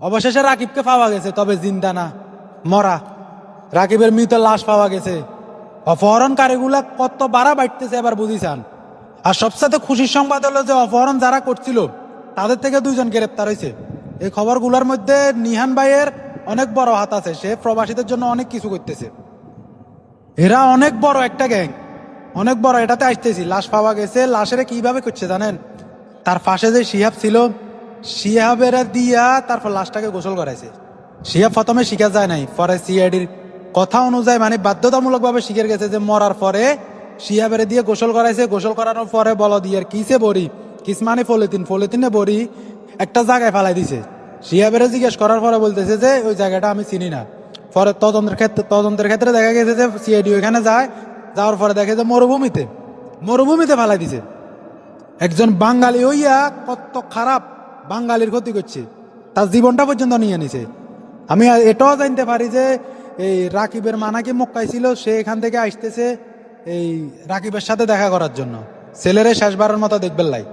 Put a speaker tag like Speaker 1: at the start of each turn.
Speaker 1: অবশেষে রাকিবকে পাওয়া গেছে, তবে জিন্দা না, মরা। রাকিবের মৃত লাশ পাওয়া গেছে। অপহরণকারীগুলা কত বাড়া বাড়তেছে এবার বুঝিছান। আর সবসাথে খুশির সংবাদ হলো যে অপহরণ যারা করছিল তাদের থেকে 2 জন গ্রেপ্তার হয়েছে। এই খবরগুলোর মধ্যে নিহান ভাইয়ের অনেক বড় হাত আছে, সে প্রবাসীদের জন্য অনেক কিছু করতেছে। এরা অনেক বড় একটা গ্যাং, অনেক বড়। এটাতে আসতেছি, লাশ পাওয়া গেছে। লাশের কিভাবে করছে জানেন? তার পাশে যে শিহাব ছিল, শিহাবের দিয়া তারপর লাশটাকে গোসল করাইছে। শিহাব প্রথমে শিখা যায় নাই, পরে সিআইডির কথা অনুযায়ী মানে বাধ্যতামূলক ভাবে শিখে গেছে যে মরার পরে শিহাবের দিয়ে গোসল করাইছে। গোসল করানোর পরে বল দিয়ে কিসে বড়ি, কিস মানে পলিথিনে বড়ি একটা জায়গায় ফেলাই দিছে। শিহাবের জিজ্ঞেস করার পরে বলতেছে যে ওই জায়গাটা আমি চিনি না। পরে তদন্তের ক্ষেত্রে দেখা গেছে যে সিআইডি ওইখানে যায়, যাওয়ার পরে দেখে যে মরুভূমিতে ফেলাই দিছে। একজন বাঙালি হইয়া কত খারাপ বাঙালির ক্ষতি করছে, তার জীবনটা পর্যন্ত নিয়ে নিছে। আমি এটাও জানতে পারি যে এই রাকিবের মা নাকি মক্কায় ছিল, সে এখান থেকে আসতেছে এই রাকিবের সাথে দেখা করার জন্য। ছেলেরে শেষবারের মতো দেখবেন লাই।